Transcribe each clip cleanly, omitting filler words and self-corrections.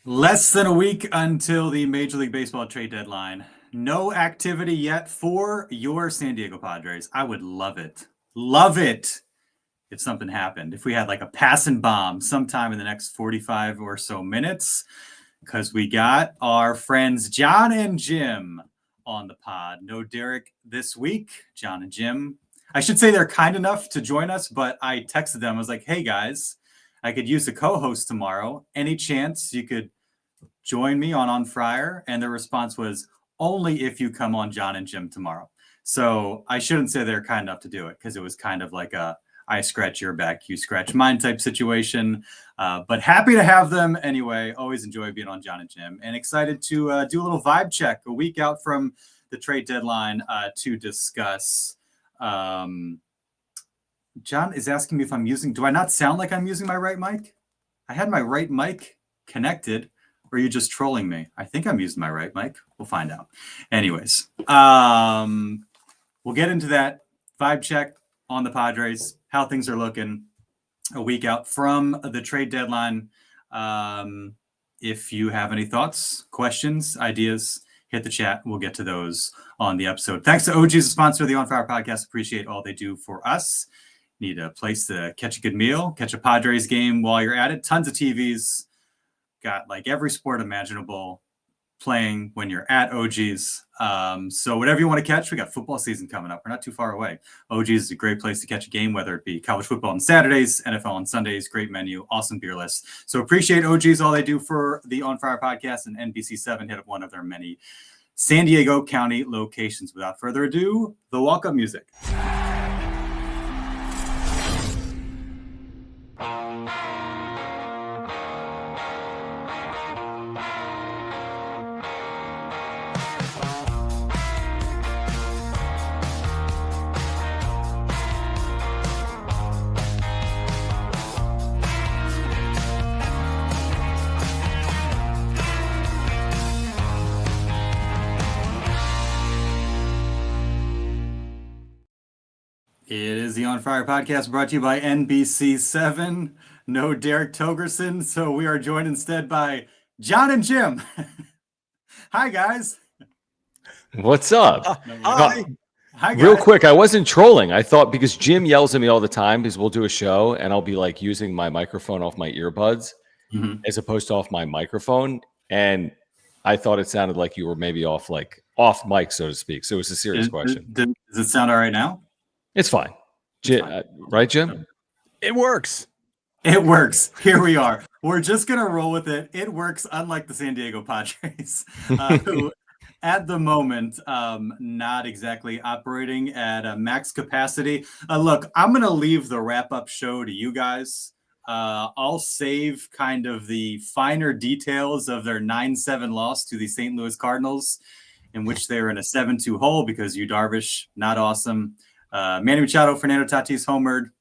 Less than a week until the Major League Baseball trade deadline. No activity yet for your San Diego Padres. I would love it. Love it if something happened. If we had like a passing bomb sometime in the next 45 or so minutes, because we got our friends Jon and Jim on the pod. No Derek this week. Jon and Jim. I should say they're kind enough to join us, but I texted them. I was like, hey guys, I could use a co-host tomorrow. Any chance you could join me on Friar? And the response was, only if you come on Jon and Jim tomorrow. So I shouldn't say they're kind enough to do it, because it was kind of like a I scratch your back, you scratch mine type situation. But happy to have them anyway. Always enjoy being on Jon and Jim, and excited to do a little vibe check a week out from the trade deadline to discuss. Jon is asking me if I'm do I not sound like I'm using my right mic? I had my right mic connected. Or are you just trolling me? I think I'm using my right mic. We'll find out. Anyways, we'll get into that vibe check on the Padres, how things are looking a week out from the trade deadline. If you have any thoughts, questions, ideas, hit the chat. We'll get to those on the episode. Thanks to OG's, a sponsor of the On Fire podcast. Appreciate all they do for us. Need a place to catch a good meal, catch a Padres game while you're at it. Tons of TVs. Got like every sport imaginable playing when you're at OG's. So whatever you want to catch, we got football season coming up. We're not too far away. OG's is a great place to catch a game, whether it be college football on Saturdays, NFL on Sundays, great menu, awesome beer list. So appreciate OG's, all they do for the On Fire podcast, and NBC 7 hit up one of their many San Diego County locations. Without further ado, the walk-up music. It is the On Fire podcast, brought to you by NBC 7. No Derek Togerson, so we are joined instead by Jon and Jim. Hi, guys. What's up? Hi. Hi, guys. Real quick, I wasn't trolling. I thought, because Jim yells at me all the time, because we'll do a show and I'll be like using my microphone off my earbuds as opposed to off my microphone. And I thought it sounded like you were maybe off mic, so to speak. So it was a serious question. Does it sound all right now? It's fine. Right, Jim? It works. It works. Here we are. We're just going to roll with it. It works, unlike the San Diego Padres, who at the moment, not exactly operating at a max capacity. Look, I'm going to leave the wrap-up show to you guys. I'll save kind of the finer details of their 9-7 loss to the St. Louis Cardinals, in which they were in a 7-2 hole because Yu Darvish, not awesome. Manny Machado, Fernando Tatis homered.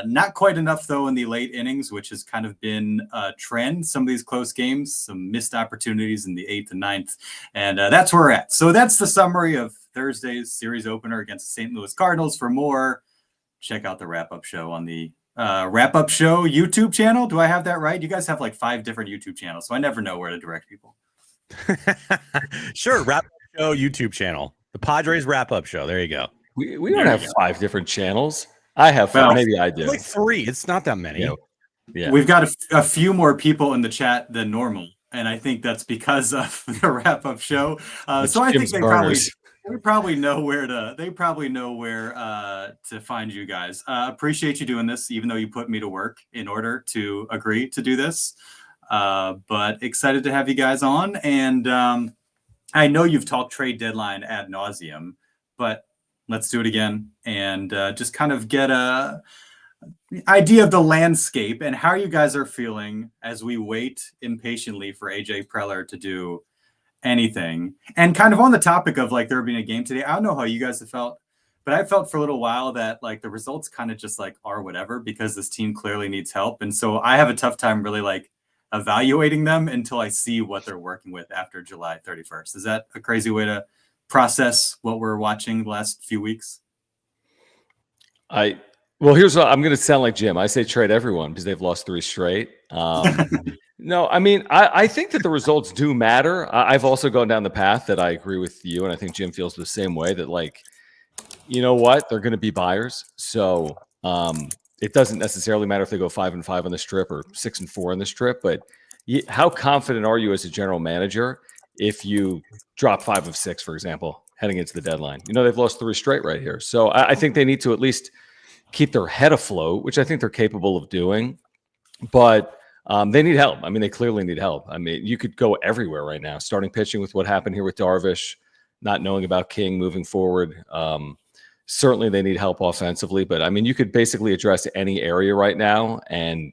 Not quite enough, though, in the late innings, which has kind of been a trend. Some of these close games, some missed opportunities in the 8th and 9th. And that's where we're at. So that's the summary of Thursday's series opener against the St. Louis Cardinals. For more, check out the wrap-up show on the wrap-up show YouTube channel. Do I have that right? You guys have like 5 different YouTube channels, so I never know where to direct people. Sure, wrap-up show YouTube channel. The Padres wrap-up show. There you go. We don't have 5 different channels. I have 5. Maybe I do. Like 3. It's not that many. Yeah. We've got a few more people in the chat than normal, and I think that's because of the wrap-up show. So I think they probably know where to find you guys. Appreciate you doing this, even though you put me to work in order to agree to do this. But excited to have you guys on, and I know you've talked trade deadline ad nauseum, but let's do it again and just kind of get a idea of the landscape and how you guys are feeling as we wait impatiently for AJ Preller to do anything. And kind of on the topic of like there being a game today, I don't know how you guys have felt, but I felt for a little while that like the results kind of just like are whatever, because this team clearly needs help. And so I have a tough time really like evaluating them until I see what they're working with after July 31st. Is that a crazy way to process what we're watching the last few weeks? Well, here's what I'm going to sound like Jim. I say trade everyone because they've lost 3 straight. No, I mean, I think that the results do matter. I've also gone down the path that I agree with you, and I think Jim feels the same way, that, like, you know what? They're going to be buyers. So it doesn't necessarily matter if they go 5-5 on the strip or 6-4 on the strip, but how confident are you as a general manager if you drop 5 of 6, for example, heading into the deadline? You know, they've lost 3 straight right here. So I think they need to at least keep their head afloat, which I think they're capable of doing. But they need help. I mean, they clearly need help. I mean, you could go everywhere right now, starting pitching with what happened here with Darvish, not knowing about King moving forward. Certainly they need help offensively, but I mean, you could basically address any area right now. And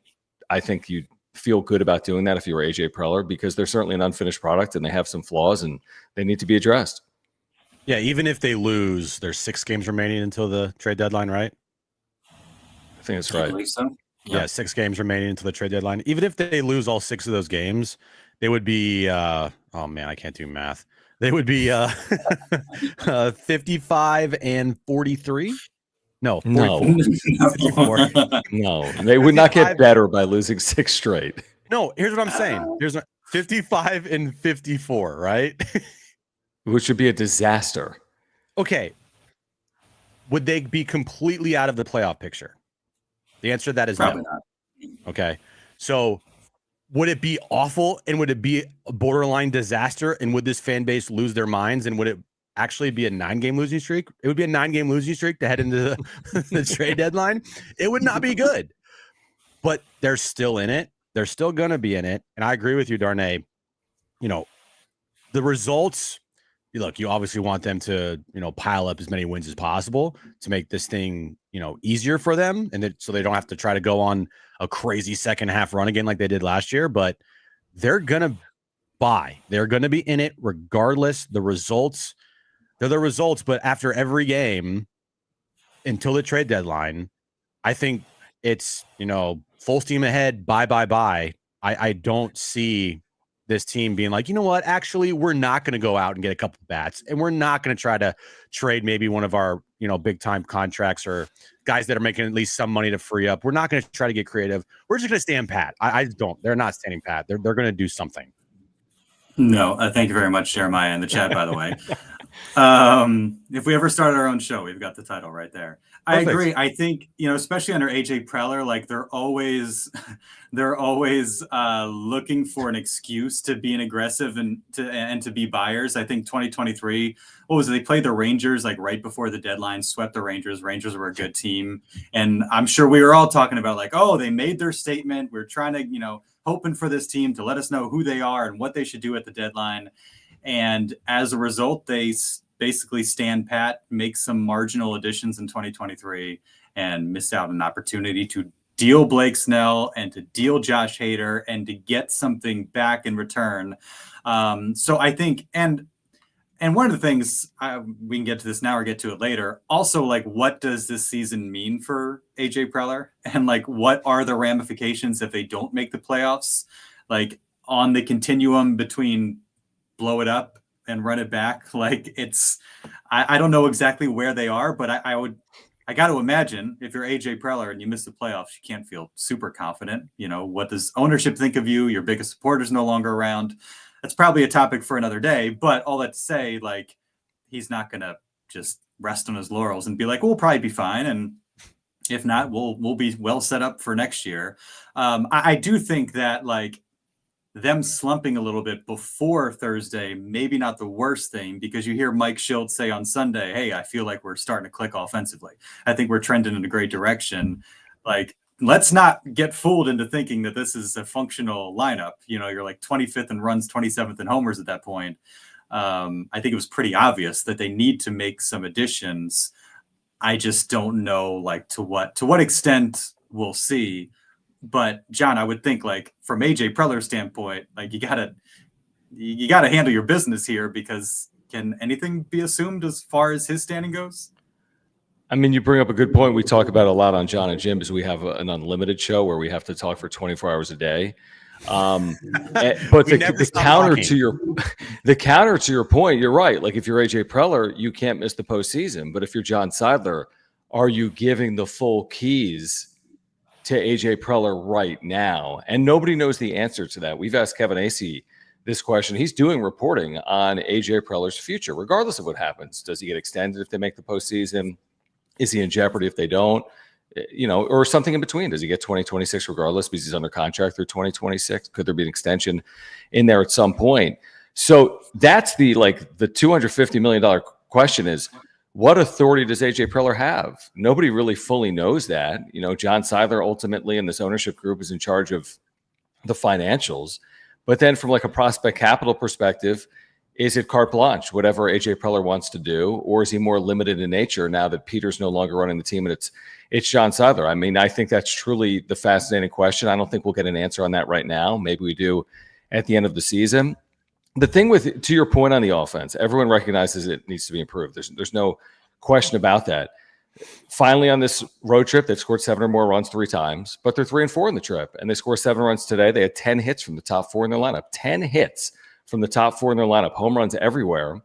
I think you'd feel good about doing that if you were AJ Preller, because they're certainly an unfinished product and they have some flaws and they need to be addressed. Yeah, even if they lose, there's 6 games remaining until the trade deadline, right? I think that's right. I believe so. Yeah, 6 games remaining until the trade deadline. Even if they lose all 6 of those games, they would be oh man, I can't do math. They would be 55 and 43. No, 44. No, they would not get better by losing 6 straight. No, here's what I'm saying. Here's 55 and 54, right? Which would be a disaster. Okay. Would they be completely out of the playoff picture? The answer to that is Probably no. not. Okay. So would it be awful, and would it be a borderline disaster, and would this fan base lose their minds, and would it actually be a 9-game losing streak? It would be a 9-game losing streak to head into the trade deadline. It would not be good, but they're still in it. They're still going to be in it. And I agree with you, Darnay. You know, the results, look, you obviously want them to, pile up as many wins as possible to make this thing, easier for them. And so they don't have to try to go on a crazy second half run again like they did last year, but they're going to buy. They're going to be in it regardless. The results, they're the results. But after every game until the trade deadline, I think it's, full steam ahead, buy. I don't see this team being like, you know what, actually, we're not going to go out and get a couple of bats, and we're not going to try to trade maybe one of our, big time contracts or guys that are making at least some money to free up. We're not going to try to get creative. We're just going to stand pat. I don't. They're not standing pat. They're going to do something. No, thank you very much, Jeremiah, in the chat, by the way. If we ever start our own show, we've got the title right there. Perfect. I agree. I think, especially under AJ Preller, like they're always looking for an excuse to be an aggressive and to be buyers. I think 2023, what was it? They played the Rangers like right before the deadline, swept the Rangers. Rangers were a good team. And I'm sure we were all talking about like, oh, they made their statement. We're trying to, hoping for this team to let us know who they are and what they should do at the deadline. And as a result, they basically stand pat, make some marginal additions in 2023, and miss out on an opportunity to deal Blake Snell and to deal Josh Hader and to get something back in return. So I think, and one of the things we can get to this now or get to it later. Also, like, what does this season mean for AJ Preller? And like, what are the ramifications if they don't make the playoffs? Like on the continuum between blow it up and run it back. Like I don't know exactly where they are, but I got to imagine if you're AJ Preller and you miss the playoffs, you can't feel super confident. What does ownership think of you? Your biggest supporter's no longer around. That's probably a topic for another day, but all that to say, like, he's not going to just rest on his laurels and be like, we'll probably be fine. And if not, we'll be well set up for next year. I do think that like them slumping a little bit before Thursday, maybe not the worst thing, because you hear Mike Schultz say on Sunday, hey, I feel like we're starting to click offensively. I think we're trending in a great direction. Like, let's not get fooled into thinking that this is a functional lineup. You're like 25th in runs, 27th in homers at that point. I think it was pretty obvious that they need to make some additions. I just don't know like to what extent we'll see. But John, I would think like from AJ Preller's standpoint, like you gotta handle your business here, because can anything be assumed as far as his standing goes? I mean, you bring up a good point. We talk about a lot on Jon and Jim because we have an unlimited show where we have to talk for 24 hours a day. But the counter to your point, you're right. Like if you're AJ Preller, you can't miss the postseason. But if you're John Seidler, are you giving the full keys to AJ Preller right now? And nobody knows the answer to that. We've asked Kevin Acee this question. He's doing reporting on AJ Preller's future, regardless of what happens. Does he get extended if they make the postseason? Is he in jeopardy if they don't? Or something in between. Does he get 2026 regardless because he's under contract through 2026? Could there be an extension in there at some point? So that's the $250 million question is, what authority does AJ Preller have? Nobody really fully knows that. John Seidler ultimately in this ownership group is in charge of the financials. But then from like a prospect capital perspective, is it carte blanche, whatever AJ Preller wants to do? Or is he more limited in nature now that Peter's no longer running the team and it's John Seidler? I mean, I think that's truly the fascinating question. I don't think we'll get an answer on that right now. Maybe we do at the end of the season. The thing to your point on the offense, everyone recognizes it needs to be improved. There's no question about that. Finally, on this road trip, they've scored 7 or more runs 3 times, but they're 3-4 in the trip, and they score 7 runs today. They had 10 hits from the top 4 in their lineup. 10 hits from the top 4 in their lineup, home runs everywhere,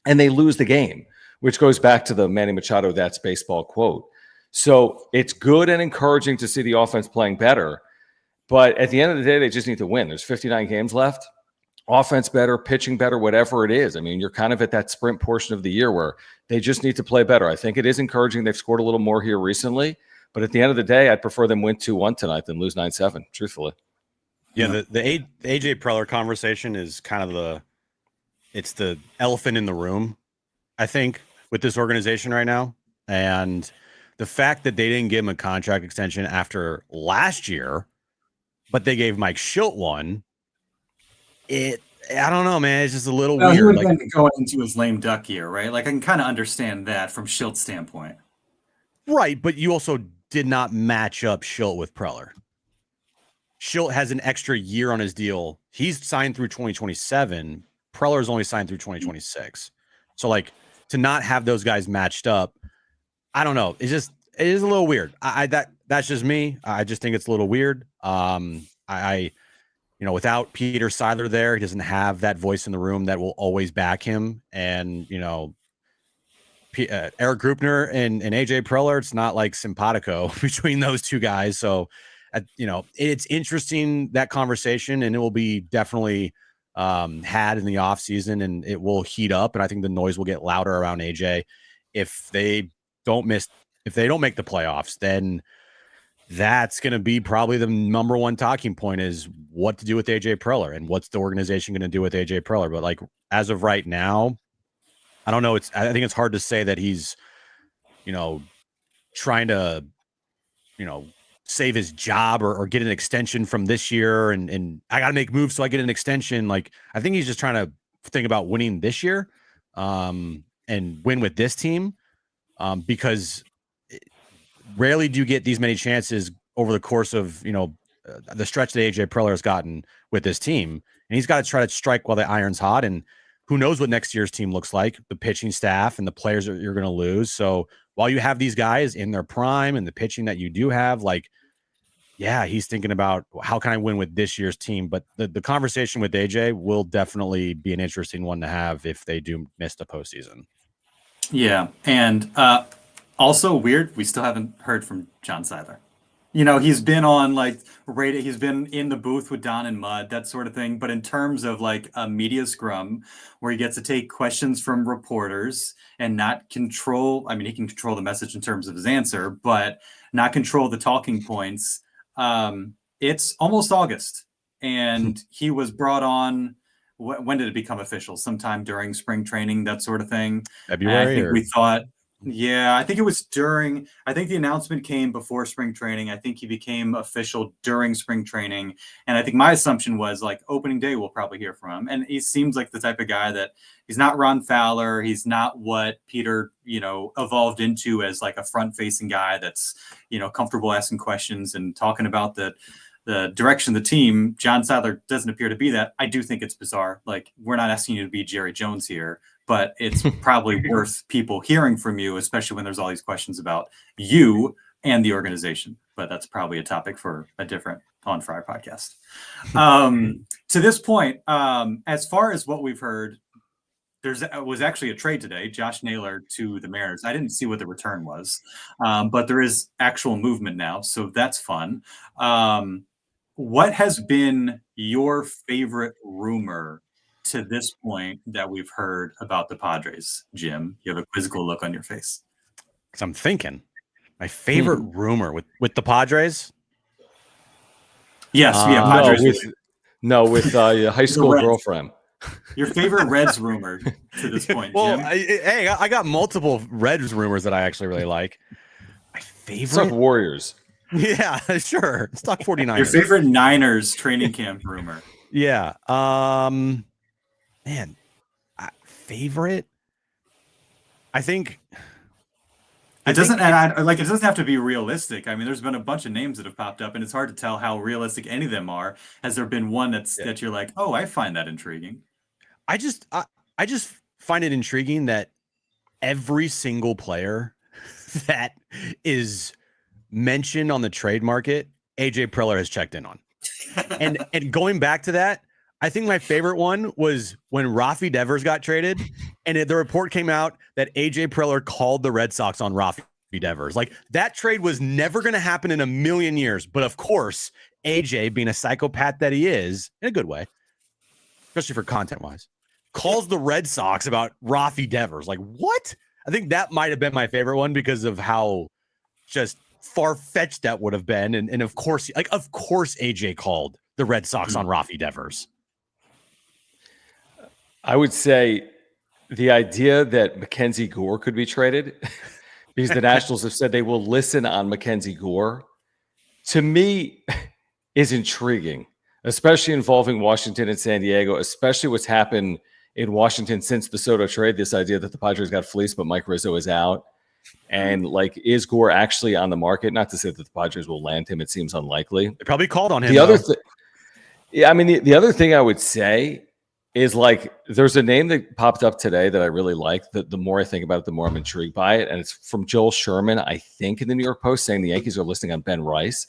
and they lose the game, which goes back to the Manny Machado "That's baseball" quote. So it's good and encouraging to see the offense playing better, but at the end of the day, they just need to win. There's 59 games left. Offense better, pitching better, whatever it is. I mean, you're kind of at that sprint portion of the year where they just need to play better. I think it is encouraging. They've scored a little more here recently, but at the end of the day, I'd prefer them win 2-1 tonight than lose 9-7, truthfully. Yeah, the AJ Preller conversation is kind of it's the elephant in the room, I think, with this organization right now. And the fact that they didn't give him a contract extension after last year, but they gave Mike Schilt one, I don't know, man. It's just a little weird. He would have been going into his lame duck year, right? Like, I can kind of understand that from Schilt's standpoint. Right, but you also did not match up Schilt with Preller. Schilt has an extra year on his deal. He's signed through 2027. Preller's only signed through 2026. So, like, to not have those guys matched up, I don't know. It is a little weird. That's just me. I just think it's a little weird. Without Peter Seidler there, he doesn't have that voice in the room that will always back him. And, Eric Grupner and AJ Preller, it's not like simpatico between those two guys. So, it's interesting, that conversation, and it will be definitely had in the off season, and it will heat up. And I think the noise will get louder around AJ. If they don't make the playoffs, then that's going to be probably the number one talking point, is what to do with AJ Preller and what's the organization going to do with AJ Preller. But like, as of right now, I don't know. I think it's hard to say that he's, trying to, save his job or get an extension from this year. And I got to make moves so I get an extension. Like, I think he's just trying to think about winning this year and win with this team because rarely do you get these many chances over the course of, the stretch that AJ Preller has gotten with this team. And he's got to try to strike while the iron's hot. And who knows what next year's team looks like, the pitching staff and the players that you're going to lose. So while you have these guys in their prime and the pitching that you do have, like, yeah, he's thinking about how can I win with this year's team. But the conversation with AJ will definitely be an interesting one to have if they do miss the postseason. Yeah. And also weird, we still haven't heard from John Seidler. He's been on he's been in the booth with Don and Mud, that sort of thing. But in terms of like a media scrum where he gets to take questions from reporters and not control, I mean, he can control the message in terms of his answer, but not control the talking points. It's almost August, and he was brought on. When did it become official? Sometime during spring training, that sort of thing. February. I think it was during. I think the announcement came before spring training. I think he became official during spring training, and I think my assumption was like opening day we'll probably hear from him. And he seems like the type of guy that he's not Ron Fowler. He's not what Peter evolved into as like a front-facing guy that's comfortable asking questions and talking about the direction of the team. John Seidler doesn't appear to be that. I do think it's bizarre. Like, we're not asking you to be Jerry Jones here, but it's probably worth people hearing from you, especially when there's all these questions about you and the organization. But that's probably a topic for a different On Friar podcast. To this point, as far as what we've heard, was actually a trade today, Josh Naylor to the Mariners. I didn't see what the return was, but there is actual movement now, so that's fun. What has been your favorite rumor to this point that we've heard about the Padres, Jim? You have a quizzical look on your face. Because I'm thinking, my favorite rumor with the Padres. Yes, yeah, Padres. With your high school girlfriend. Your favorite Reds rumor to this point, well, Jim? I got multiple Reds rumors that I actually really like. My favorite? It's like Warriors. Yeah, sure. Let's talk 49ers. Your favorite Niners training camp rumor? Yeah. Man, favorite? I think it doesn't have to be realistic. I mean, there's been a bunch of names that have popped up, and it's hard to tell how realistic any of them are. Has there been one that you're like, oh, I find that intriguing? I just find it intriguing that every single player that is mentioned on the trade market, AJ Preller has checked in on. and going back to that, I think my favorite one was when Rafi Devers got traded, and the report came out that AJ Preller called the Red Sox on Rafi Devers. Like, that trade was never going to happen in a million years. But of course, AJ, being a psychopath that he is, in a good way, especially for content wise, calls the Red Sox about Rafi Devers. Like, what? I think that might have been my favorite one because of how just far-fetched that would have been. And of course AJ called the Red Sox on Rafi Devers. I would say the idea that Mackenzie Gore could be traded because the Nationals have said they will listen on Mackenzie Gore, to me, is intriguing, especially involving Washington and San Diego, especially what's happened in Washington since the Soto trade, this idea that the Padres got fleeced, but Mike Rizzo is out. And like, is Gore actually on the market? Not to say that the Padres will land him. It seems unlikely. They probably called on him. The other thing I would say is, like, there's a name that popped up today that I really like. The more I think about it, the more I'm intrigued by it. And it's from Joel Sherman, I think, in the New York Post, saying the Yankees are listing on Ben Rice.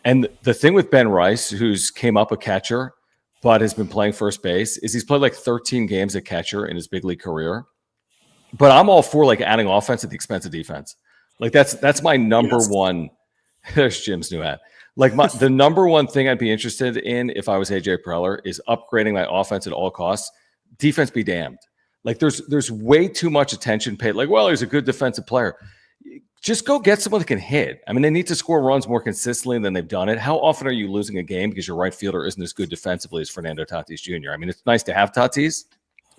And the thing with Ben Rice, who's came up a catcher, but has been playing first base, is he's played like 13 games at catcher in his big league career. But I'm all for like adding offense at the expense of defense. Like that's my number one. There's Jim's new hat. Like the number one thing I'd be interested in if I was AJ Preller is upgrading my offense at all costs. Defense be damned. Like there's way too much attention paid. Like, well, he's a good defensive player. Just go get someone that can hit. I mean, they need to score runs more consistently than they've done it. How often are you losing a game because your right fielder isn't as good defensively as Fernando Tatis Jr.? I mean, it's nice to have Tatis,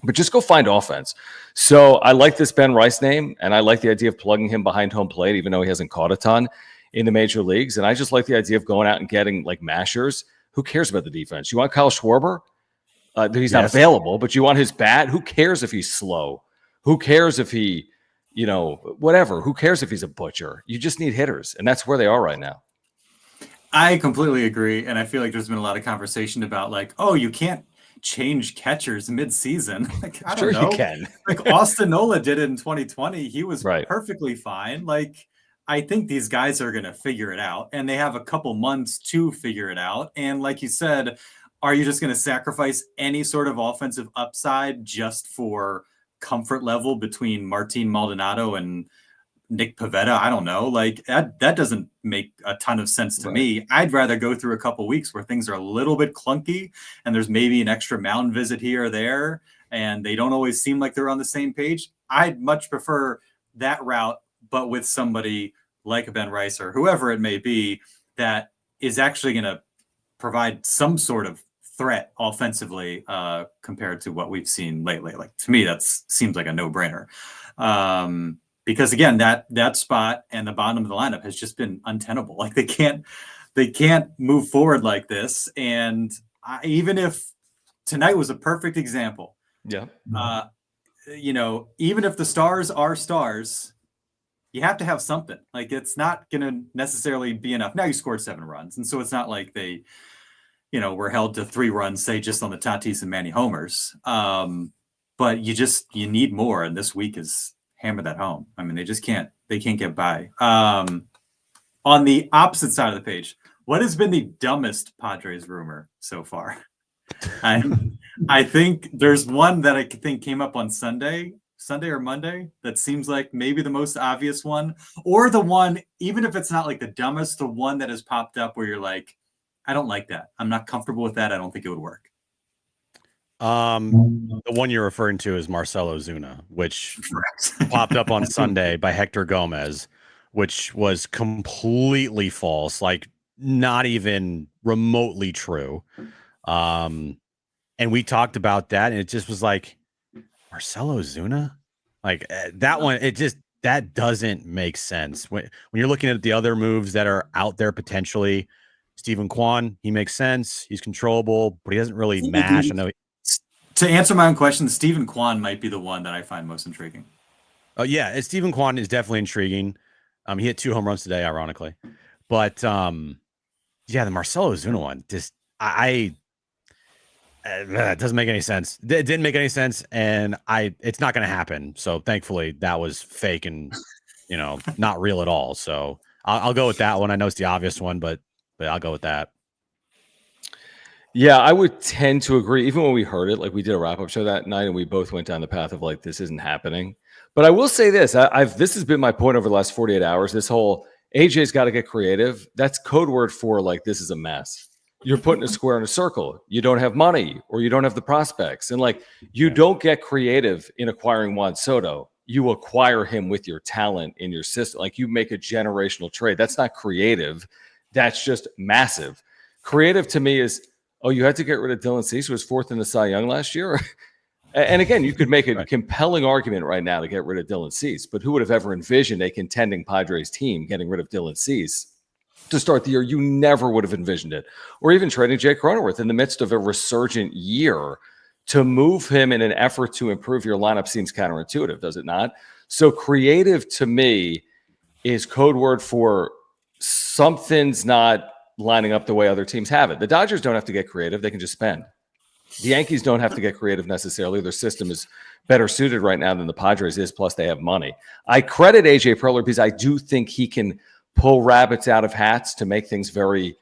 but just go find offense. So I like this Ben Rice name, and I like the idea of plugging him behind home plate, even though he hasn't caught a ton in the major leagues. And I just like the idea of going out and getting like mashers. Who cares about the defense? You want Kyle Schwarber? He's not available, but you want his bat? Who cares if he's slow? Who cares if he, whatever? Who cares if he's a butcher? You just need hitters, and that's where they are right now. I completely agree, and I feel like there's been a lot of conversation about like, oh, you can't change catchers mid-season. Like, I don't know. You can. Like Austin Nola did it in 2020. He was right. perfectly fine. Like, I think these guys are going to figure it out, and they have a couple months to figure it out. And like you said, are you just going to sacrifice any sort of offensive upside just for comfort level between Martin Maldonado and Nick Pivetta? I don't know. Like that doesn't make a ton of sense to me. I'd rather go through a couple weeks where things are a little bit clunky and there's maybe an extra mound visit here or there, and they don't always seem like they're on the same page. I'd much prefer that route, but with somebody like a Ben Rice or whoever it may be that is actually going to provide some sort of threat offensively compared to what we've seen lately. Like, to me, that seems like a no-brainer. Because again, that spot and the bottom of the lineup has just been untenable. Like they can't move forward like this. And even if tonight was a perfect example, even if the stars are stars, you have to have something. Like it's not going to necessarily be enough. Now you scored 7 runs, and so it's not like they, were held to 3 runs, say just on the Tatis and Manny homers. But you need more, and this week is hammer that home. I mean, they can't get by. On the opposite side of the page, what has been the dumbest Padres rumor so far? I I think there's one that I think came up on Sunday or Monday that seems like maybe the most obvious one, or the one, even if it's not like the dumbest, the one that has popped up where you're like, I don't like that. I'm not comfortable with that. I don't think it would work. The one you're referring to is Marcelo Zuna, which popped up on Sunday by Hector Gomez, which was completely false, like not even remotely true. And we talked about that, and it just was like, Marcelo Zuna, like that one. That doesn't make sense when you're looking at the other moves that are out there potentially. Steven Kwan, he makes sense. He's controllable, but he doesn't really mash. I know. To answer my own question, Steven Kwan might be the one that I find most intriguing. Oh yeah, Steven Kwan is definitely intriguing. He hit 2 home runs today, ironically, but yeah, the Marcelo Zuna one, just it doesn't make any sense. It didn't make any sense, and it's not going to happen. So thankfully, that was fake and not real at all. So I'll go with that one. I know it's the obvious one, but I'll go with that. Yeah, I would tend to agree. Even when we heard it, like we did a wrap-up show that night, and we both went down the path of like this isn't happening. But I will say this: this has been my point over the last 48 hours. This whole AJ's got to get creative. That's code word for like this is a mess. You're putting a square in a circle. You don't have money, or you don't have the prospects, and like you don't get creative in acquiring Juan Soto. You acquire him with your talent in your system. Like you make a generational trade. That's not creative. That's just massive. Creative to me is, oh, you had to get rid of Dylan Cease, who was 4th in the Cy Young last year. And again, you could make a compelling argument right now to get rid of Dylan Cease, but who would have ever envisioned a contending Padres team getting rid of Dylan Cease to start the year? You never would have envisioned it. Or even trading Jay Cronenworth in the midst of a resurgent year to move him in an effort to improve your lineup seems counterintuitive, does it not? So creative to me is code word for something's not lining up the way other teams have it. The Dodgers don't have to get creative. They can just spend. The Yankees don't have to get creative necessarily. Their system is better suited right now than the Padres is, plus they have money. I credit AJ Preller because I do think he can pull rabbits out of hats to make things very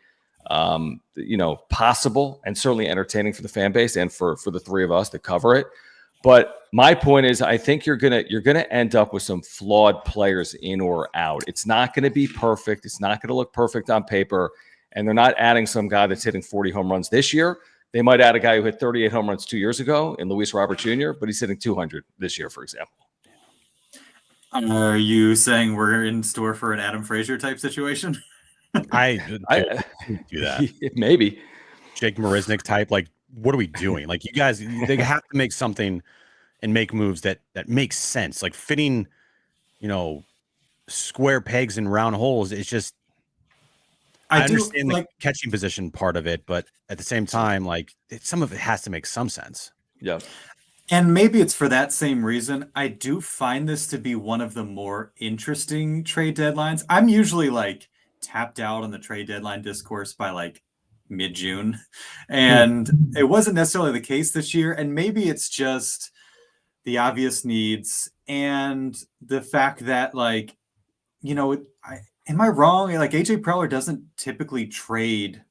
possible and certainly entertaining for the fan base and for the three of us to cover it. But my point is, I think you're gonna end up with some flawed players in or out. It's not going to be perfect. It's not going to look perfect on paper. And they're not adding some guy that's hitting 40 home runs this year. They might add a guy who hit 38 home runs 2 years ago in Luis Robert Jr., but he's hitting 200 this year, for example. Are you saying we're in store for an Adam Frazier type situation? I do that. Maybe. Jake Marisnick type. Like, what are we doing? Like, you guys, they have to make something and make moves that make sense. Like fitting, square pegs in round holes. It's just, I understand the catching position part of it, but at the same time, like some of it has to make some sense. Yeah. And maybe it's for that same reason. I do find this to be one of the more interesting trade deadlines. I'm usually like tapped out on the trade deadline discourse by like mid-June. And it wasn't necessarily the case this year. And maybe it's just the obvious needs and the fact that like, am I wrong? Like AJ Preller doesn't typically trade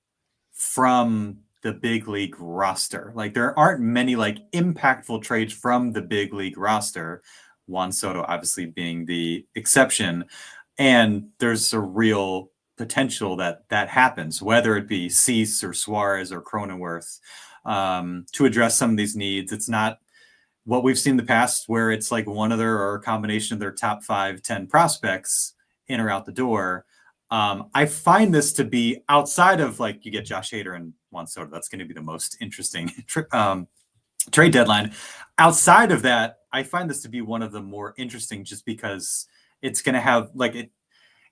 from the big league roster. Like there aren't many like impactful trades from the big league roster. Juan Soto obviously being the exception. And there's a real potential that happens, whether it be Cease or Suarez or Cronenworth, to address some of these needs. It's not what we've seen in the past where it's like one of their or a combination of their top 5-10 prospects in or out the door. I find this to be outside of like you get Josh Hader and Juan Soto. That's going to be the most interesting trade deadline. Outside of that, I find this to be one of the more interesting just because it's going to have like it.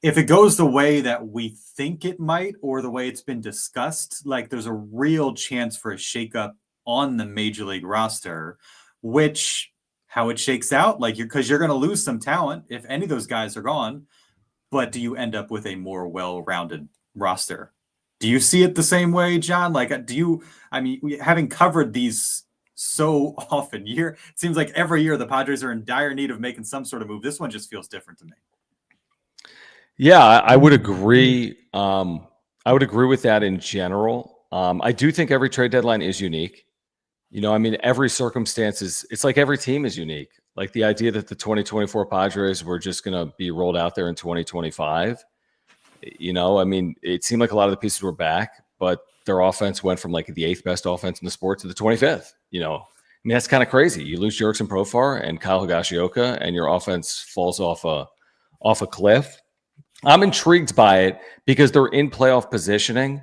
If it goes the way that we think it might or the way it's been discussed, like there's a real chance for a shakeup on the major league roster, which how it shakes out, like because you're going to lose some talent if any of those guys are gone. But do you end up with a more well-rounded roster? Do you see it the same way, John? Like, having covered these so often, it seems like every year the Padres are in dire need of making some sort of move. This one just feels different to me. Yeah, I would agree. I would agree with that in general. I do think every trade deadline is unique. I mean, every circumstance it's like every team is unique. Like the idea that the 2024 Padres were just going to be rolled out there in 2025. I mean, it seemed like a lot of the pieces were back, but their offense went from like the 8th best offense in the sport to the 25th. I mean, that's kind of crazy. You lose Jurickson Profar and Kyle Higashioka, and your offense falls off a cliff. I'm intrigued by it because they're in playoff positioning.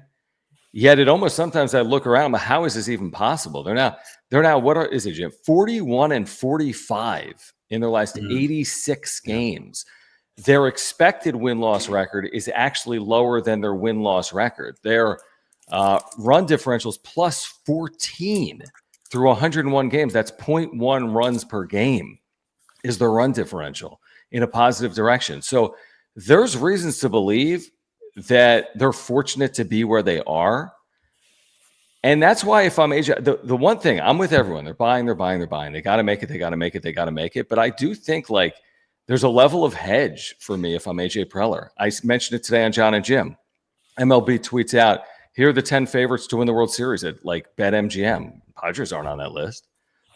Yet it almost sometimes I look around, how is this even possible? They're now what is it, Jim? 41-45 in their last 86 games. Their expected win-loss record is actually lower than their win-loss record. Their run differentials plus 14 through 101 games. That's 0.1 runs per game is their run differential in a positive direction. So there's reasons to believe that they're fortunate to be where they are. And that's why if I'm AJ, the one thing, I'm with everyone. They're buying. They got to make it. But I do think like there's a level of hedge for me if I'm AJ Preller. I mentioned it today on Jon and Jim. MLB tweets out, here are the 10 favorites to win the World Series at like BetMGM. Padres aren't on that list.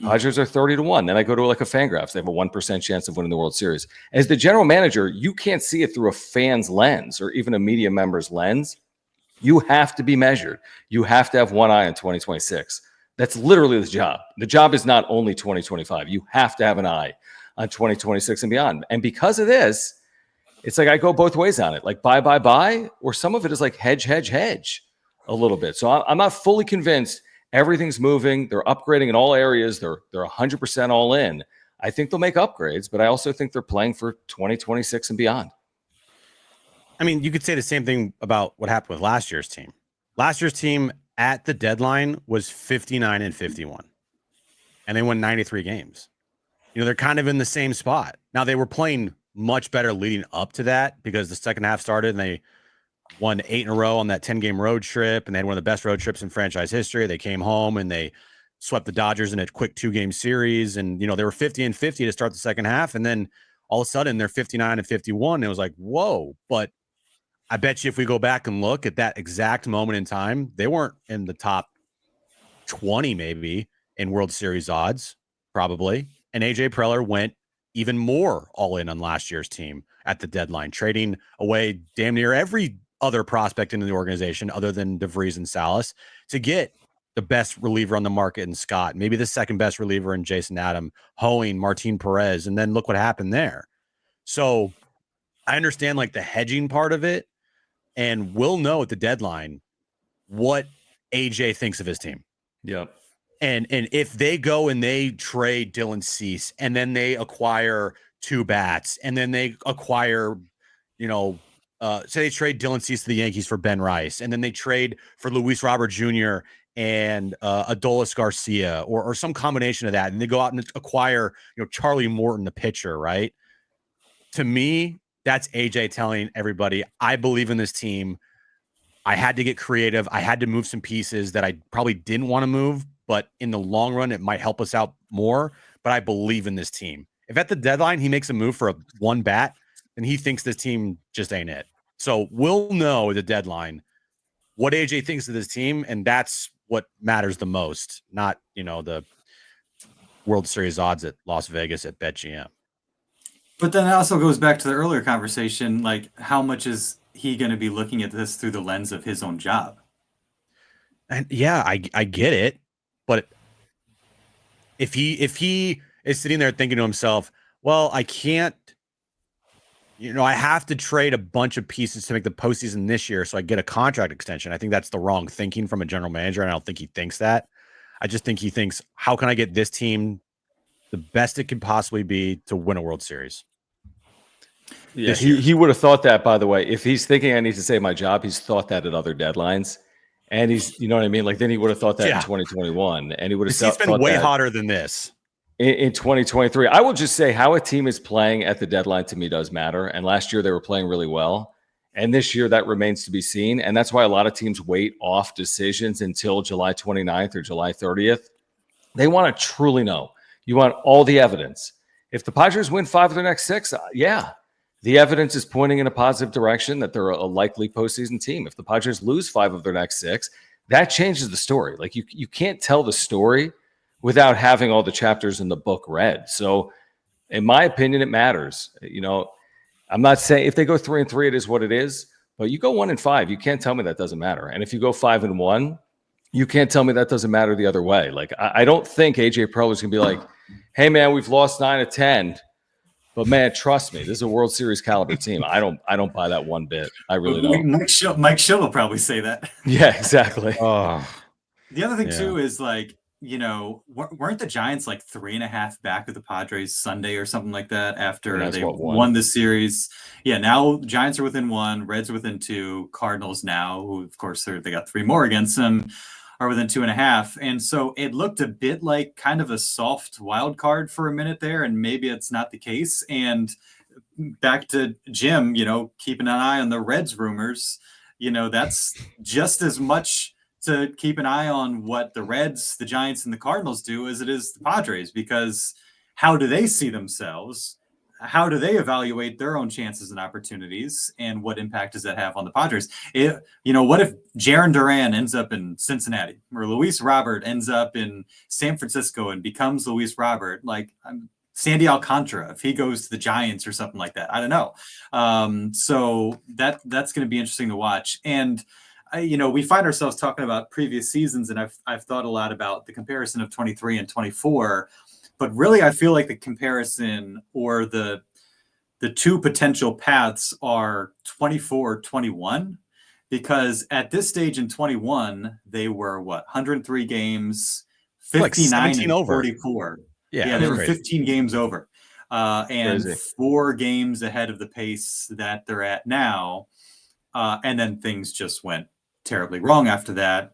Padres are 30-1. Then I go to like a Fangraphs. They have a 1% chance of winning the World Series. As the general manager, you can't see it through a fan's lens or even a media member's lens. You have to be measured. You have to have one eye on 2026. That's literally the job. The job is not only 2025. You have to have an eye on 2026 and beyond. And because of this, it's like I go both ways on it. Like buy, or some of it is like hedge a little bit. So I'm not fully convinced everything's moving. They're upgrading in all areas. They're 100% all in. I think they'll make upgrades, but I also think they're playing for 2026 and beyond. I mean, you could say the same thing about what happened with last year's team. Last year's team at the deadline was 59-51, and they won 93 games. They're kind of in the same spot. Now, they were playing much better leading up to that because the second half started and they won 8 in a row on that 10-game road trip, and they had one of the best road trips in franchise history. They came home and they swept the Dodgers in a quick 2-game series, and they were 50-50 to start the second half, and then all of a sudden they're 59-51. It was like, whoa. But I bet you if we go back and look at that exact moment in time, they weren't in the top 20 maybe in World Series odds, probably. And AJ Preller went even more all in on last year's team at the deadline, trading away damn near every other prospect in the organization other than DeVries and Salas to get the best reliever on the market in Scott, maybe the second best reliever in Jason Adam, Hoeing, Martin Perez, and then look what happened there. So I understand like the hedging part of it, and we'll know at the deadline what AJ thinks of his team. Yep. And if they go and they trade Dylan Cease, and then they acquire 2 bats, and then they acquire, say they trade Dylan Cease to the Yankees for Ben Rice, and then they trade for Luis Robert Jr. and Adolis Garcia or some combination of that, and they go out and acquire Charlie Morton, the pitcher, right? To me, that's AJ telling everybody, I believe in this team. I had to get creative. I had to move some pieces that I probably didn't want to move, but in the long run, it might help us out more. But I believe in this team. If at the deadline he makes a move for one bat, then he thinks this team just ain't it. So we'll know at the deadline what AJ thinks of this team, and that's what matters the most, not the World Series odds at Las Vegas at BetGM. But then it also goes back to the earlier conversation, like how much is he going to be looking at this through the lens of his own job? And yeah, I get it. But if he is sitting there thinking to himself, well, I can't, I have to trade a bunch of pieces to make the postseason this year so I get a contract extension. I think that's the wrong thinking from a general manager, and I don't think he thinks that. I just think he thinks, how can I get this team the best it can possibly be to win a World Series? Yeah, he would have thought that, by the way. If he's thinking I need to save my job, he's thought that at other deadlines. And he's, you know what I mean? Like then he would have thought that in 2021, and he would have he's been way hotter than this in 2023. I will just say how a team is playing at the deadline to me does matter. And last year they were playing really well. And this year that remains to be seen. And that's why a lot of teams wait off decisions until July 29th or July 30th. They want to truly know. You want all the evidence. If the Padres win 5 of their next 6, the evidence is pointing in a positive direction that they're a likely postseason team. If the Padres lose 5 of their next 6, that changes the story. Like you can't tell the story without having all the chapters in the book read. So in my opinion, it matters. I'm not saying if they go 3-3, it is what it is, but you go 1-5, you can't tell me that doesn't matter. And if you go 5-1, you can't tell me that doesn't matter the other way. Like, I don't think AJ Preller is going to be like, hey man, we've lost 9 of 10, but man, trust me, this is a World Series caliber team. I don't buy that one bit. I really don't. Mike Schill will probably say that. Yeah, exactly. The other thing too is like, weren't the Giants like 3.5 back of the Padres Sunday or something like that after they won the series? Yeah, now Giants are within 1, Reds are within 2, Cardinals now, who of course they got 3 more against them, are within 2.5. And so it looked a bit like kind of a soft wild card for a minute there, and maybe it's not the case. And back to Jim, keeping an eye on the Reds rumors, that's just as much to keep an eye on what the Reds, the Giants, and the Cardinals do as it is the Padres, because how do they see themselves? How do they evaluate their own chances and opportunities, and what impact does that have on the Padres? What if Jarren Duran ends up in Cincinnati, or Luis Robert ends up in San Francisco and becomes Luis Robert? Like Sandy Alcantara, if he goes to the Giants or something like that, I don't know. So that's going to be interesting to watch. And we find ourselves talking about previous seasons, and I've thought a lot about the comparison of 23 and 24. But really, I feel like the comparison or the two potential paths are 24, 21, because at this stage in 21, they were 103 games, 59 and 44. Yeah, they were 15 games over, and crazy. 4 games ahead of the pace that they're at now. And then things just went terribly wrong after that.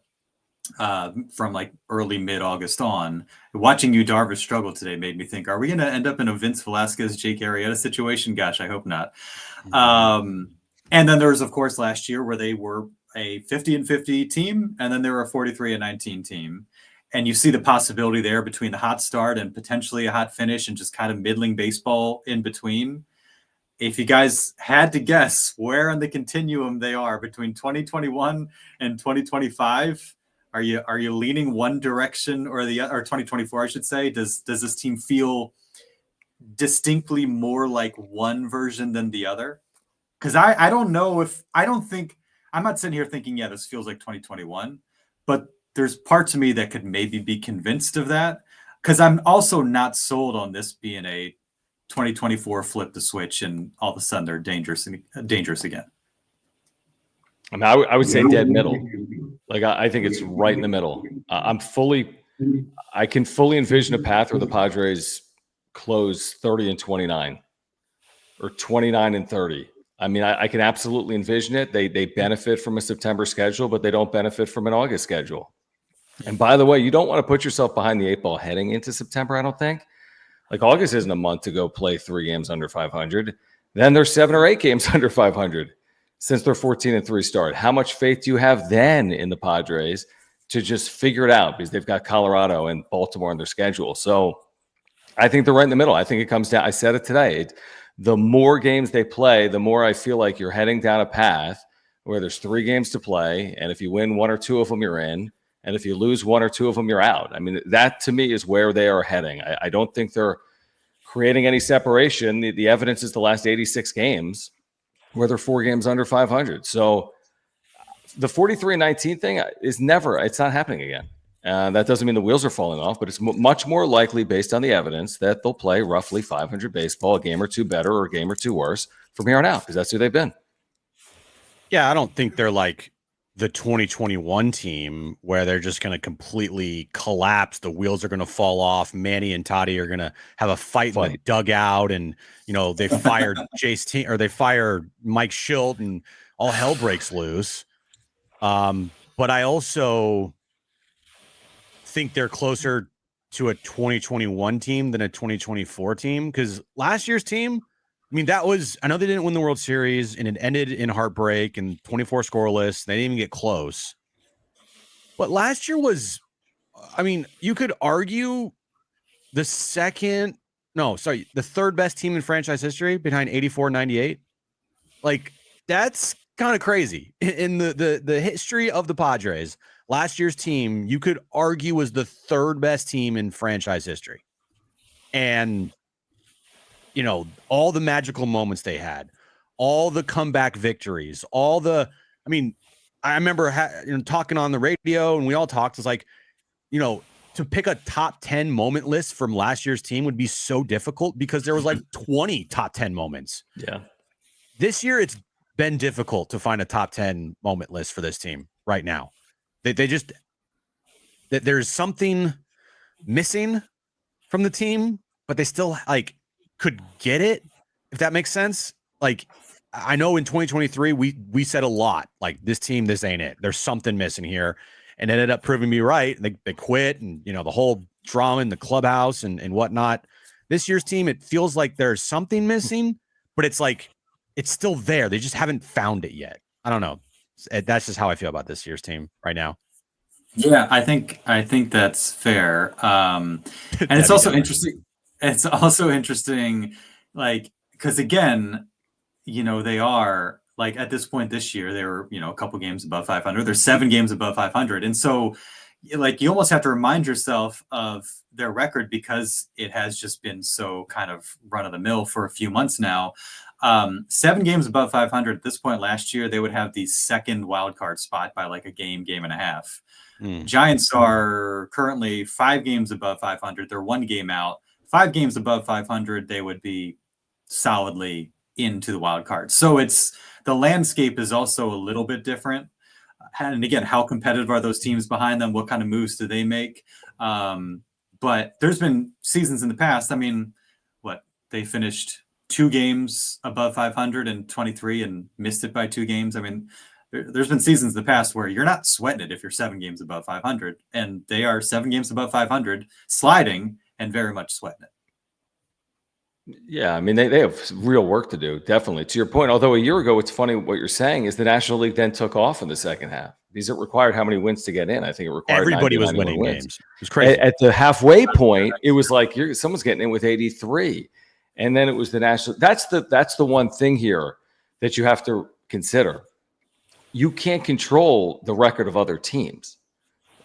From like early mid-August on. Watching you Darvish struggle today made me think, are we going to end up in a Vince Velasquez, Jake Arrieta situation? Gosh, I hope not. And then there was, of course, last year where they were a 50-50 team, and then they were a 43-19 team. And you see the possibility there between the hot start and potentially a hot finish and just kind of middling baseball in between. If you guys had to guess where on the continuum they are between 2021 and 2025, Are you leaning one direction or the other, or 2024, I should say? Does this team feel distinctly more like one version than the other? Because I don't know I'm not sitting here thinking, yeah, this feels like 2021, but there's parts of me that could maybe be convinced of that, because I'm also not sold on this being a 2024 flip the switch and all of a sudden they're dangerous again. I mean, I would say dead middle. Like, I think it's right in the middle. I can fully envision a path where the Padres close 30-29 or 29-30. I mean, I can absolutely envision it. They benefit from a September schedule, but they don't benefit from an August schedule. And by the way, you don't want to put yourself behind the 8 ball heading into September, I don't think. Like, August isn't a month to go play 3 games under 500. Then there's 7 or 8 games under 500. Since their 14-3 start. How much faith do you have then in the Padres to just figure it out? Because they've got Colorado and Baltimore on their schedule. So I think they're right in the middle. I think it comes down, I said it today, the more games they play, the more I feel like you're heading down a path where there's 3 games to play. And if you win 1 or 2 of them, you're in. And if you lose 1 or 2 of them, you're out. I mean, that to me is where they are heading. I don't think they're creating any separation. The evidence is the last 86 games, where they're 4 games under 500. So the 43-19 thing it's not happening again. That doesn't mean the wheels are falling off, but it's much more likely based on the evidence that they'll play roughly 500 baseball, a game or 2 better or a game or 2 worse from here on out, because that's who they've been. Yeah, I don't think they're like the 2021 team where they're just going to completely collapse. The wheels are going to fall off. Manny and Toddy are going to have a fight in the dugout, and they fired they fired Mike Schilt, and all hell breaks loose. But I also think they're closer to a 2021 team than a 2024 team, because last year's team, I mean, I know they didn't win the World Series and it ended in heartbreak and 24 scoreless. They didn't even get close. But last year was, I mean, you could argue the 3rd best team in franchise history behind 84 and 98. Like, that's kind of crazy. In the history of the Padres, last year's team, you could argue, was the third best team in franchise history. And, all the magical moments they had, all the comeback victories, I remember talking on the radio, and we all talked. It's like, to pick a top 10 moment list from last year's team would be so difficult because there was like 20 top 10 moments. Yeah. This year, it's been difficult to find a top 10 moment list for this team right now. There's something missing from the team, but they still could get it, if that makes sense. Like, I know in 2023, we said a lot, like, this team, this ain't it. There's something missing here. And it ended up proving me right. They quit, and, the whole drama in the clubhouse and whatnot. This year's team, it feels like there's something missing, but it's like, it's still there. They just haven't found it yet. I don't know. That's just how I feel about this year's team right now. Yeah, I think that's fair. And it's also interesting. It's also interesting, because again, they are at this point this year, they were, a couple games above 500. They're 7 games above 500. And so you almost have to remind yourself of their record because it has just been so kind of run of the mill for a few months now. 7 games above 500 at this point last year, they would have the second wild card spot by a game and a half. Giants are currently 5 games above 500. They're 1 game out. 5 games above 500, they would be solidly into the wild card. So the landscape is also a little bit different. And again, how competitive are those teams behind them? What kind of moves do they make? But there's been seasons in the past. They finished 2 games above 500 and 23 and missed it by 2 games. There's been seasons in the past where you're not sweating it if you're 7 games above 500, and they are 7 games above 500, sliding and very much sweating it. Yeah, they have real work to do, definitely. To your point, although a year ago, it's funny what you're saying is the National League then took off in the second half. Because it required how many wins to get in? I think it required everybody was winning games. It was crazy. At the halfway point, it was like someone's getting in with 83. And then it was the National. That's the one thing here that you have to consider. You can't control the record of other teams.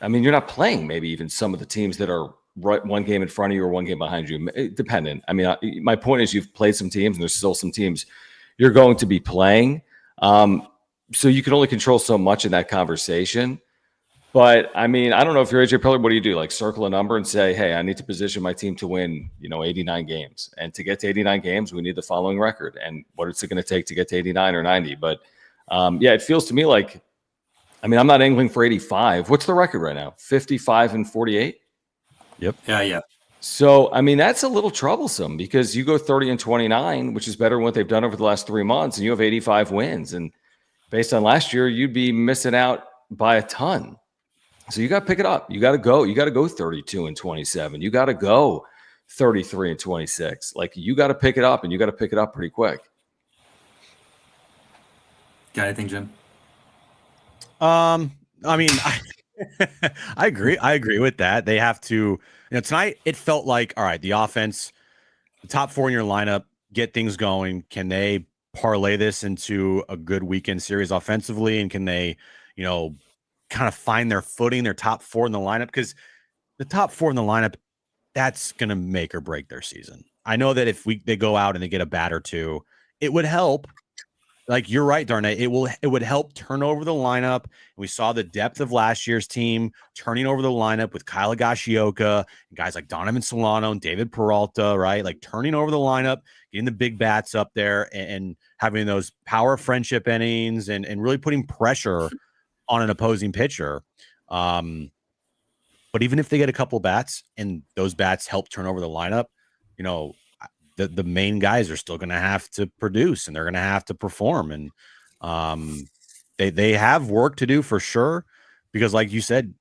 You're not playing maybe even some of the teams that are right 1 game in front of you or 1 game behind you. Dependent. My point is you've played some teams, and there's still some teams you're going to be playing. So you can only control so much in that conversation. But I don't know if you're AJ Preller, what do you do? Circle a number and say, hey, I need to position my team to win, 89 games. And to get to 89 games, we need the following record. And what is it going to take to get to 89 or 90? But it feels to me like, I'm not angling for 85. What's the record right now? 55 and 48? Yep. Yeah. So, that's a little troublesome because you go 30 and 29, which is better than what they've done over the last 3 months, and you have 85 wins. And based on last year, you'd be missing out by a ton. So you got to pick it up. You got to go. You got to go 32 and 27. You got to go 33 and 26. You got to pick it up, and you got to pick it up pretty quick. Got anything, Jim? I agree. I agree with that. They have to, tonight it felt like, all right, the offense, the top 4 in your lineup, get things going. Can they parlay this into a good weekend series offensively? And can they, kind of find their footing, their top 4 in the lineup? Because the top 4 in the lineup, that's going to make or break their season. I know that if they go out and they get a bat or 2, it would help. You're right, Darnay. It would help turn over the lineup. We saw the depth of last year's team turning over the lineup with Kyle Higashioka and guys like Donovan Solano and David Peralta, right? Turning over the lineup, getting the big bats up there and having those power friendship innings and really putting pressure on an opposing pitcher. But even if they get a couple bats and those bats help turn over the lineup, the main guys are still going to have to produce and they're going to have to perform. And they have work to do for sure, because like you said,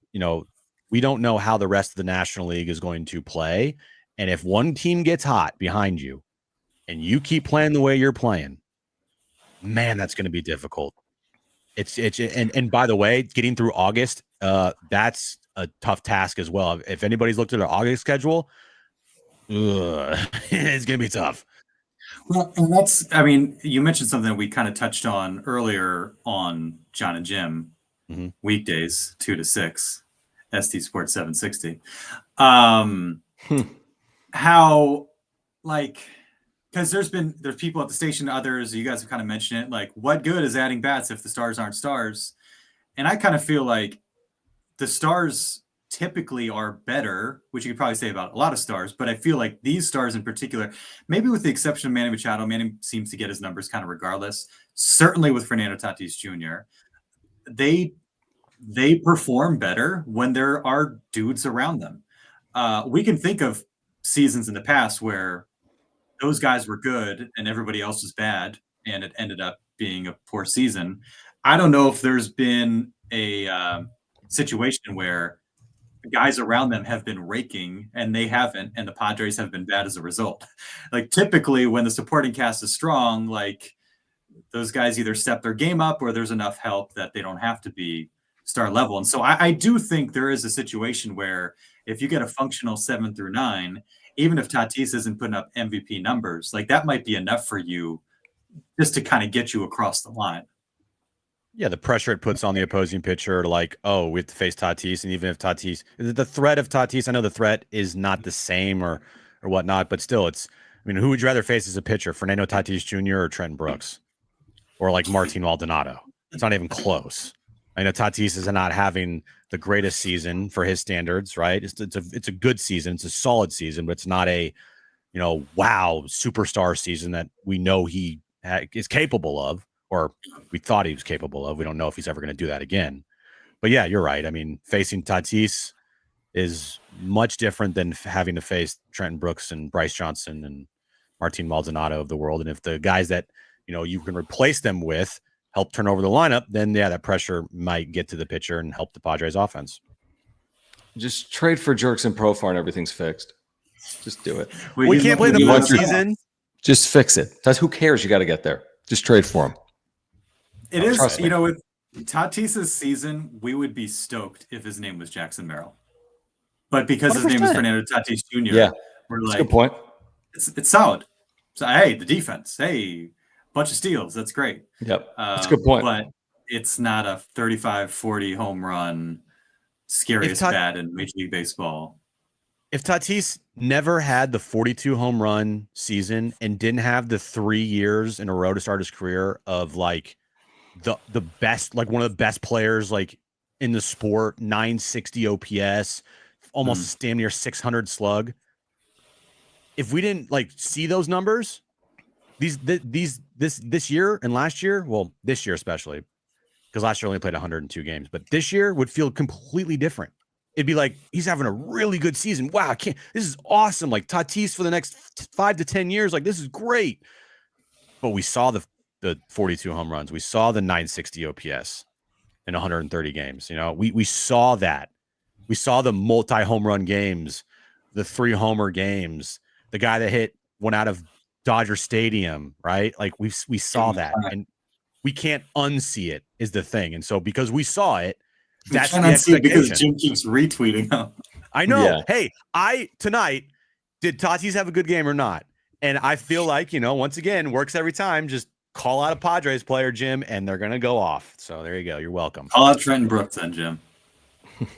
we don't know how the rest of the National League is going to play. And if one team gets hot behind you and you keep playing the way you're playing, man, that's going to be difficult. And by the way, getting through August, that's a tough task as well. If anybody's looked at their August schedule, it's going to be tough. Well, and that's, I mean, you mentioned something that we kind of touched on earlier on Jon and Jim, weekdays, 2 to 6, ST Sports 760. How, like, because there's people at the station, others, you guys have kind of mentioned it, like, what good is adding bats if the stars aren't stars? And I kind of feel like the stars typically are better, which you could probably say about a lot of stars, but I feel like these stars in particular, maybe with the exception of Manny Machado, Manny seems to get his numbers kind of regardless. Certainly with Fernando Tatis Jr., they perform better when there are dudes around them. We can think of seasons in the past where those guys were good and everybody else was bad, and it ended up being a poor season. I don't know if there's been a situation where guys around them have been raking and they haven't, and the Padres have been bad as a result. Like typically when the supporting cast is strong, like those guys either step their game up or there's enough help that they don't have to be star level. And so I do think there is a situation where if you get a functional 7 through 9, even if Tatis isn't putting up MVP numbers, like that might be enough for you just to kind of get you across the line. Yeah, the pressure it puts on the opposing pitcher, like, oh, we have to face Tatis, and even if Tatis, the threat of Tatis, I know the threat is not the same or whatnot, but still, it's. I mean, who would you rather face as a pitcher, Fernando Tatis Jr. or Trent Brooks, or like Martin Maldonado? It's not even close. I know Tatis is not having the greatest season for his standards, right? It's a good season, it's a solid season, but it's not a, wow superstar season that we know he is capable of. Or we thought he was capable of. We don't know if he's ever going to do that again. But yeah, you're right. I mean, facing Tatis is much different than having to face Trenton Brooks and Bryce Johnson and Martin Maldonado of the world. And if the guys that, you can replace them with help turn over the lineup, then yeah, that pressure might get to the pitcher and help the Padres offense. Just trade for Jerks and Profar and everything's fixed. Just do it. We can't play the postseason. Just fix it. That's who cares. You got to get there. Just trade for him. It is, with Tatis's season, we would be stoked if his name was Jackson Merrill. But because 100%. His name is Fernando Tatis Jr., we're like, that's a good point. It's solid. So, hey, the defense, hey, bunch of steals. That's great. Yep. That's a good point. But it's not a 35-40 home run, scariest bat in Major League Baseball. If Tatis never had the 42 home run season and didn't have the 3 years in a row to start his career of like the best, like one of the best players like in the sport, 960 OPS, almost damn near 600 slug. If we didn't like see those numbers, this year and last year, well, this year especially, because last year only played 102 games, but this year would feel completely different. It'd be like he's having a really good season. Wow, this is awesome. Like Tatis for the next 5 to 10 years, like this is great. But we saw the 42 home runs. We saw the 960 OPS in 130 games. We saw that. We saw the multi-home run games, the 3 homer games, the guy that hit one out of Dodger Stadium, right? Like we saw that, and we can't unsee it is the thing. And so because we saw it, that's the expectation. Because Jim keeps retweeting them. I know. Yeah. Hey, tonight, did Tatis have a good game or not? And I feel like, once again, works every time. Just call out a Padres player, Jim, and they're going to go off. So there you go. You're welcome. Call out Trenton Brooks then, Jim.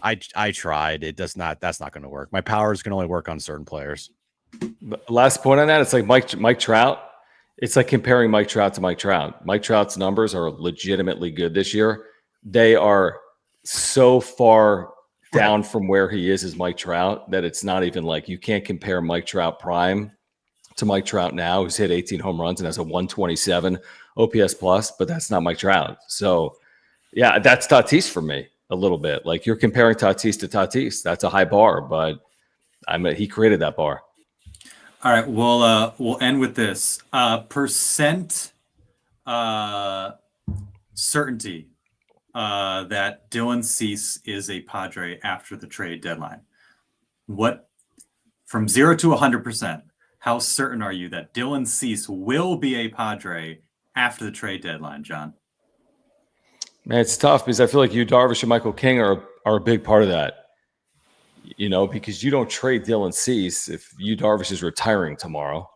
I tried. It does not. That's not going to work. My powers can only work on certain players. Last point on that, it's like Mike Trout. It's like comparing Mike Trout to Mike Trout. Mike Trout's numbers are legitimately good this year. They are so far down from where he is as Mike Trout that it's not even like you can't compare Mike Trout prime to Mike Trout now, who's hit 18 home runs and has a 127 OPS plus, but that's not Mike Trout. So yeah, that's Tatis for me a little bit. Like you're comparing Tatis to Tatis. That's a high bar, but he created that bar. All right, we'll end with this. Percent certainty that Dylan Cease is a Padre after the trade deadline. What, from 0 to 100%, how certain are you that Dylan Cease will be a Padre after the trade deadline, John? Man, it's tough because I feel like you, Darvish, and Michael King are a big part of that. Because you don't trade Dylan Cease if you, Darvish, is retiring tomorrow,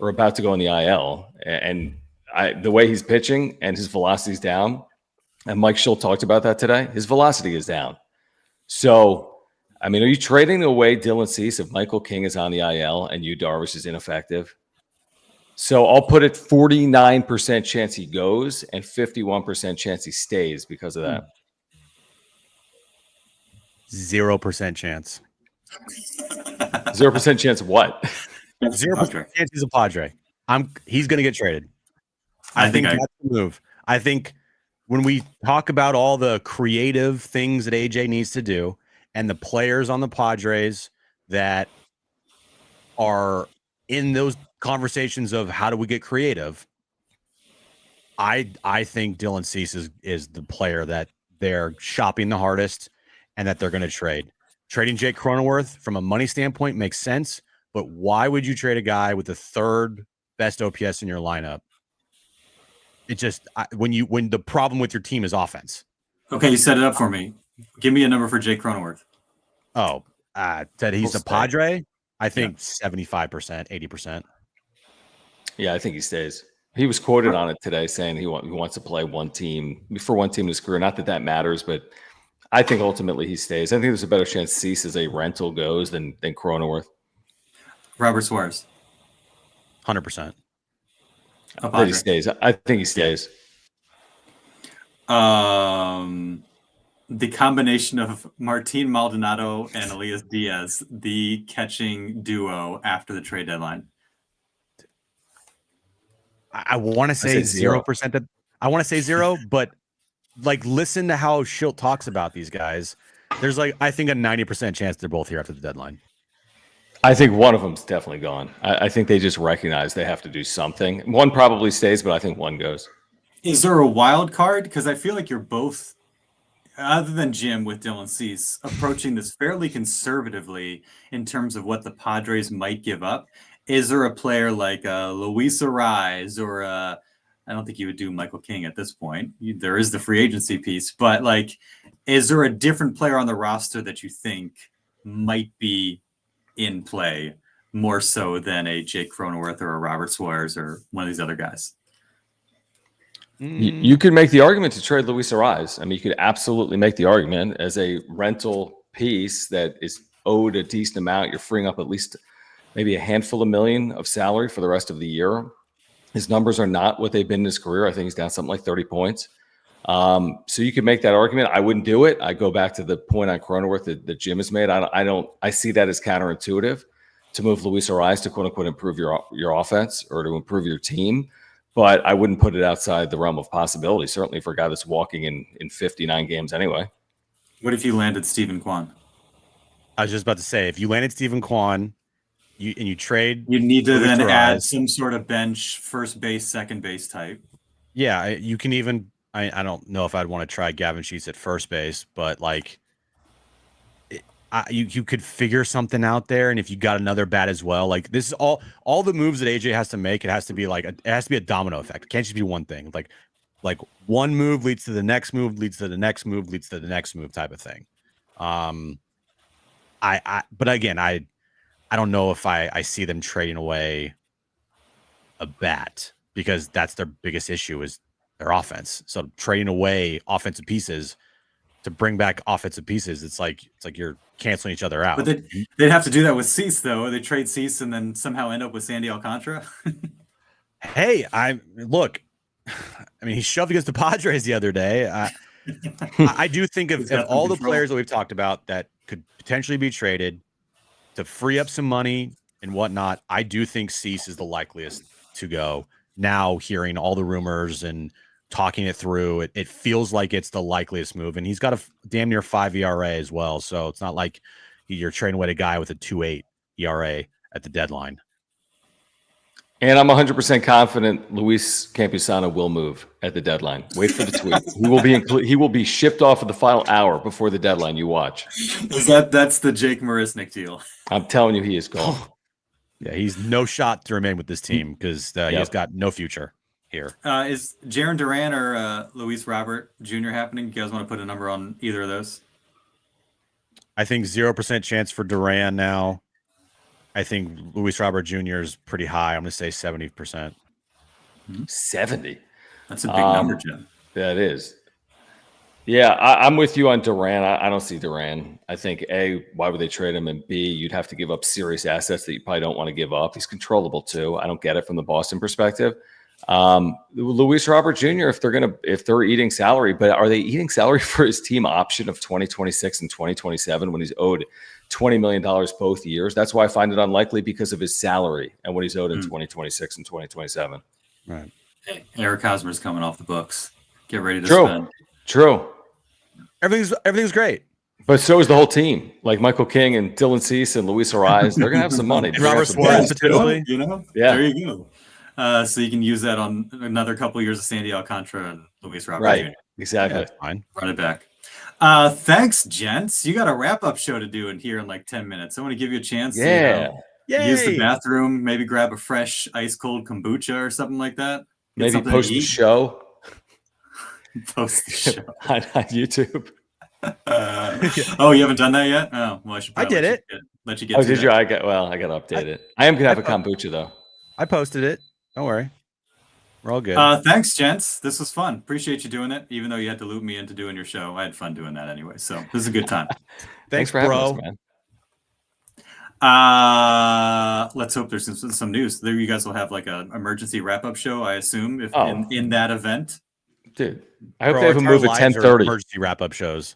are about to go on the IL, and the way he's pitching and his velocity's down, and Mike Schill talked about that today, his velocity is down. So, I mean, are you trading away Dylan Cease if Michael King is on the IL and Yu Darvish is ineffective? So I'll put it 49% chance he goes and 51% chance he stays because of that. 0% chance. 0% chance of what? 0% chance he's a Padre. He's going to get traded. I think that's the move. I think when we talk about all the creative things that AJ needs to do and the players on the Padres that are in those conversations of how do we get creative, I think Dylan Cease is the player that they're shopping the hardest and that they're going to trade. Trading Jake Cronenworth from a money standpoint makes sense, but why would you trade a guy with the third best OPS in your lineup? It just when the problem with your team is offense. Okay, you set it up for me. Give me a number for Jake Cronenworth. Oh, said he's a Padre. I think 75%, 80%. Yeah, I think he stays. He was quoted on it today saying he wants to play one team in his career. Not that that matters, but I think ultimately he stays. I think there's a better chance Cease as a rental goes than Cronenworth. Robert Suarez. 100%. That he stays. I think he stays. The combination of Martin Maldonado and Elias Diaz, the catching duo after the trade deadline. I want to say 0%. That I want to say 0, but like listen to how Schilt talks about these guys. There's I think a 90% chance they're both here after the deadline. I think one of them's definitely gone. I think they just recognize they have to do something. One probably stays, but I think one goes. Is there a wild card? Because I feel like you're both, other than Jim with Dylan Cease, approaching this fairly conservatively in terms of what the Padres might give up. Is there a player like Luis Suarez or I don't think you would do Michael King at this point. There is the free agency piece, but is there a different player on the roster that you think might be in play more so than a Jake Cronenworth or a Robert Suarez or one of these other guys? You could make the argument to trade Luis Suarez. I mean, you could absolutely make the argument as a rental piece that is owed a decent amount. You're freeing up at least maybe a handful of million of salary for the rest of the year. His numbers are not what they've been in his career. I think he's down something like 30 points. So you could make that argument. I wouldn't do it. I go back to the point on Cronenworth that Jim has made. I see that as counterintuitive to move Luis Suarez to quote unquote improve your offense or to improve your team. But I wouldn't put it outside the realm of possibility, certainly for a guy that's walking in 59 games anyway. What if you landed Steven Kwan? I was just about to say, if you landed Steven Kwan, you trade, you need to then Suarez, add some sort of bench, first base, second base type. Yeah, you can even. I don't know if I'd want to try Gavin Sheets at first base, but you could figure something out there. And if you got another bat as well, this is all the moves that AJ has to make. It has to be it has to be a domino effect. It can't just be one thing. Like one move leads to the next move, leads to the next move, leads to the next move type of thing. But again, I don't know if I see them trading away a bat because that's their biggest issue is their offense. So trading away offensive pieces to bring back offensive pieces, it's like you're canceling each other out. But they'd have to do that with Cease, though. They trade Cease and then somehow end up with Sandy Alcantara. Hey, I mean, he shoved against the Padres the other day. I do think of all the players that we've talked about that could potentially be traded to free up some money and whatnot. I do think Cease is the likeliest to go. Now, hearing all the rumors and talking it through, it feels like it's the likeliest move. And he's got a damn near 5 ERA as well. So it's not like you're trading away a guy with a 2.8 ERA at the deadline. And I'm 100% confident Luis Campusano will move at the deadline. Wait for the tweet. He will be shipped off of the final hour before the deadline. You watch. That's the Jake Marisnick deal. I'm telling you, he is gone. Yeah, he's no shot to remain with this team because he has got no future here. Is Jaron Duran or Luis Robert Jr. happening? You guys want to put a number on either of those? I think 0% chance for Duran now. I think Luis Robert Jr. is pretty high. I'm going to say 70%. 70. That's a big number, Jim. That is. Yeah, I'm with you on Duran. I don't see Duran. I think A, why would they trade him? And B, you'd have to give up serious assets that you probably don't want to give up. He's controllable too. I don't get it from the Boston perspective. Luis Robert Jr., if they're eating salary, but are they eating salary for his team option of 2026 and 2027 when he's owed $20 million both years? That's why I find it unlikely because of his salary and what he's owed in 2026 and 2027. Right. Hey, Eric Hosmer's coming off the books. Get ready to True. spend. True. Everything's great. But so is the whole team. Like Michael King and Dylan Cease and Luis Suarez. They're going to have some money. And Robert Suarez potentially. There you go. So you can use that on another couple of years of Sandy Alcantara and Luis Robert. Right. Jr. Exactly. Yeah, that's fine. Run it back. Thanks, gents. You got a wrap-up show to do in here in like 10 minutes. I want to give you a chance to use the bathroom, maybe grab a fresh ice-cold kombucha or something like that. Maybe post the show. Post the show. on YouTube. Oh, you haven't done that yet? Oh, well, I did it. Let you get. Oh, did you? I got to update it. I am gonna have a kombucha though. I posted it. Don't worry. We're all good. Thanks, gents. This was fun. Appreciate you doing it, even though you had to loop me into doing your show. I had fun doing that anyway. So this is a good time. Thanks for bro. having us, man. Let's hope there's some news. There, you guys will have like an emergency wrap-up show, I assume, if in that event. Dude, I hope they have a move at 10:30. Emergency wrap-up shows.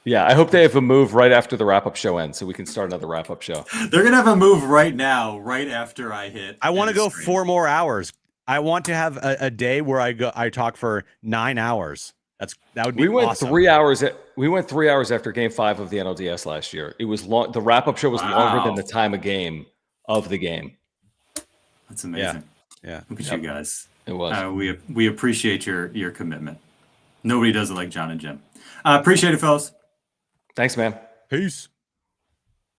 Yeah, I hope they have a move right after the wrap-up show ends, so we can start another wrap-up show. They're gonna have a move right now, right after I hit. I want to go 4 more hours. I want to have a day where I talk for 9 hours. That would be awesome. 3 hours. We went 3 hours after Game 5 of the NLDS last year. It was long. The wrap-up show was longer than the time of game of the game. That's amazing. Yeah. Look at you guys. It was. We appreciate your commitment. Nobody does it like Jon and Jim. Appreciate it, fellas. Thanks, man. Peace.